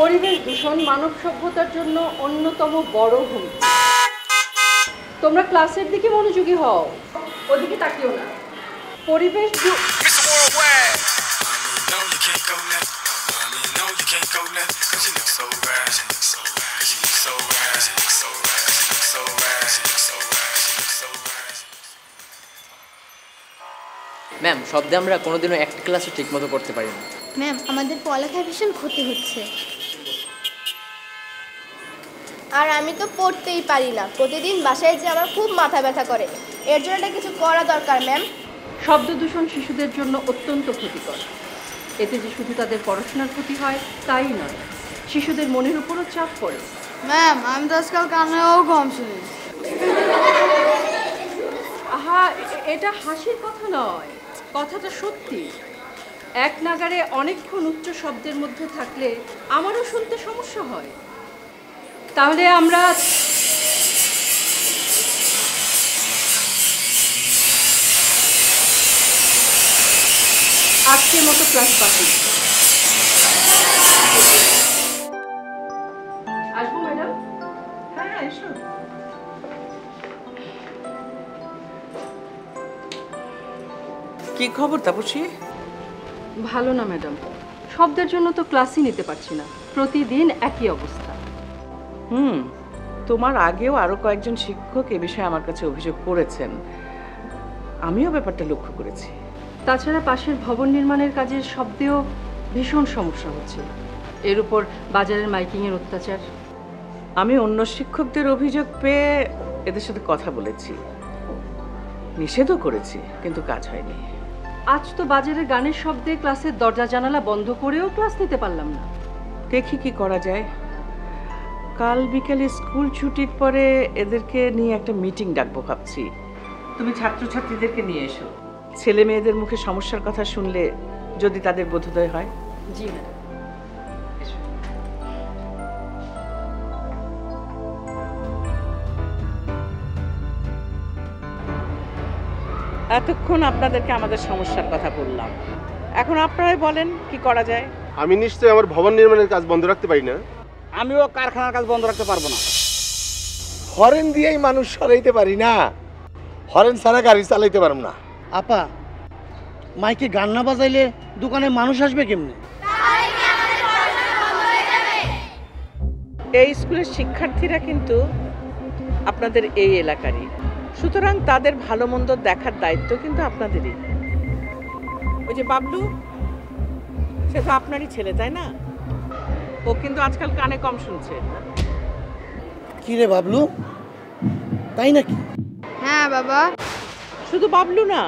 পরিবেশ দূষণ মানব সভ্যতার জন্য অন্যতম বড় হুমকি। তোমরা ক্লাসের দিকে মনোযোগী হও, ওদিকে তাকিও না। পরিবেশ ম্যাম, শব্দে আমরা কোনোদিনও একটা ক্লাসও ঠিকমতো করতে পারি না। ম্যাম, আমাদের পড়ালেখায় ভীষণ ক্ষতি হচ্ছে। আর আমি তো পড়তেই পারি না, প্রতিদিন বাসায় যে আমার খুব মাথা ব্যথা করে। এর জন্য একটা কিছু করা দরকার ম্যাম। শব্দ দূষণ শিশুদের জন্য অত্যন্ত ক্ষতিকর। এতে যে শুধু তাদের পড়াশোনার ক্ষতি হয় তাই নয়, শিশুদের মনের উপরও চাপ পড়ে। ম্যাম, আমি তো আজকাল কানেও কম শুনি। আহা, এটা হাসির কথা নয়, কথাটা সত্যি। এক নাগারে অনেকক্ষণ উচ্চ শব্দের মধ্যে থাকলে আমারও শুনতে সমস্যা হয়। তাহলে আমরা আজকের মতো ক্লাস বাকি। আসবো ম্যাডাম? হ্যাঁ, এসো। কি খবর তাপসী? ভালো না ম্যাডাম, শব্দের জন্য তো ক্লাসই নিতে পারছি না, প্রতিদিন একই অবস্থা। তোমার আগেও আরো কয়েকজন শিক্ষক এ বিষয়ে আমার কাছে অভিযোগ করেছেন, আমিও ব্যাপারটা লক্ষ্য করেছি। তাছাড়া পাশের ভবন নির্মাণের কাজের শব্দেও ভীষণ সমস্যা হচ্ছে, এর উপর বাজারের মাইকিংয়ের অত্যাচার। আমি অন্য শিক্ষকদের অভিযোগ পেয়ে এদের সাথে কথা বলেছি, নিষেধও করেছি, কিন্তু কাজ হয়নি। আজ তো বাজারের গানের শব্দে ক্লাসের দরজা জানালা বন্ধ করেও ক্লাস নিতে পারলাম না। দেখি কি করা যায়। কাল বিকেলে স্কুল ছুটির পরে এদেরকে নিয়ে একটা মিটিং ডাকবো ভাবছি। তুমি ছাত্রছাত্রীদেরকে নিয়ে এসো, ছেলে মেয়েদের মুখে সমস্যার কথা শুনলে যদি তাদের বোধোদয় হয়। জি ম্যাডাম। এতক্ষণ আপনাদেরকে আমাদের সমস্যার কথা বললাম, এখন আপনারাই বলেন কি করা যায়। আমি নিশ্চয়ই আমার ভবন নির্মাণের কাজ বন্ধ রাখতে পারি না। আমিও কারখানার কাজ বন্ধ রাখতে পারবো না। হরেন দিয়েই মানুষ সরাইতে পারি না, হরেন ছাড়া গাড়ি চালাইতে পারব না। আপা, মাইকে গান না বাজাইলে দোকানে মানুষ আসবে কেমনি? এই স্কুলের শিক্ষার্থীরা কিন্তু আপনাদের এই এলাকারই, সুতরাং তাদের ভালো মন্দ দেখার দায়িত্ব কিন্তু আপনাদেরই। ওই যে বাবলু, সে তো আপনারই ছেলে, তাই না? ও কিন্তু আজকাল কানে কম শুনছে। কি রে বাবলু, তাই নাকি? হ্যাঁ বাবা। শুধু বাবলু না,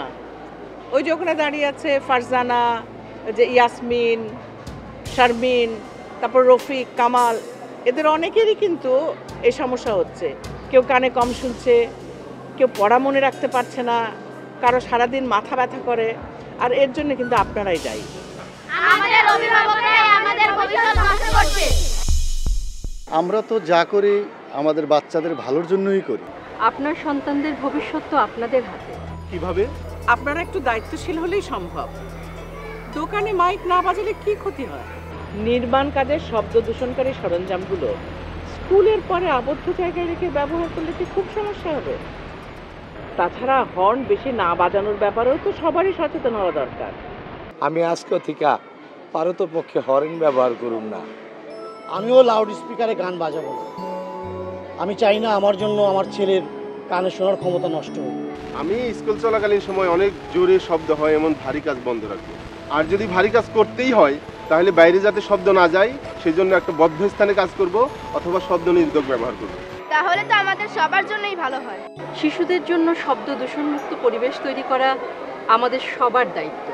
ওই যে ওখানে দাঁড়িয়ে আছে ফারজানা, যে ইয়াসমিন, শারমিন, তারপর রফিক, কামাল, এদের অনেকেরই কিন্তু এই সমস্যা হচ্ছে। কেউ কানে কম শুনছে, কেউ পড়া মনে রাখতে পারছে না, কারো সারাদিন মাথা ব্যথা করে, আর এর জন্য কিন্তু আপনারাই দায়ী। আমরা তো যা করি আমাদের বাচ্চাদের ভালোর জন্যই করি। আপনার সন্তানদের ভবিষ্যৎ তো আপনাদের হাতে। কিভাবে? আপনারা একটু দায়িত্বশীল হলেই সম্ভব। দোকানে মাইক না বাজালে কি ক্ষতি হয়? নির্মাণ কাজের শব্দ দূষণকারী সরঞ্জামগুলো স্কুলের পরে আবদ্ধ জায়গায় রেখে ব্যবহার করলে কি খুব সমস্যা হবে? তাছাড়া হর্ন বেশি না বাজানোর ব্যাপারেও তো সবারই সচেতন হওয়া দরকার। আমি আজকে থেকে পারতপক্ষে হরেন ব্যবহার করুন না। আমিও লাউড স্পিকারে গান বাজাবো না। আমি চাই না আমার জন্য আমার ছেলের কানে শোনার ক্ষমতা নষ্ট হোক। আমি স্কুল চলাকালীন সময় অনেক জোরে শব্দ হয় এমন ভারী কাজ বন্ধ রাখবো। আর যদি ভারী কাজ করতেই হয় তাহলে বাইরে যাতে শব্দ না যায় সেজন্য একটা বদ্ধ স্থানে কাজ করব, অথবা শব্দ নির্গোধক ব্যবহার করব। তাহলে তো আমাদের সবার জন্যই ভালো হয়। শিশুদের জন্য শব্দ দূষণমুক্ত পরিবেশ তৈরি করা আমাদের সবার দায়িত্ব।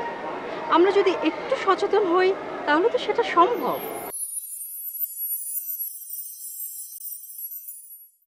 আমরা যদি একটু সচেতন হই তাহলে তো সেটা সম্ভব।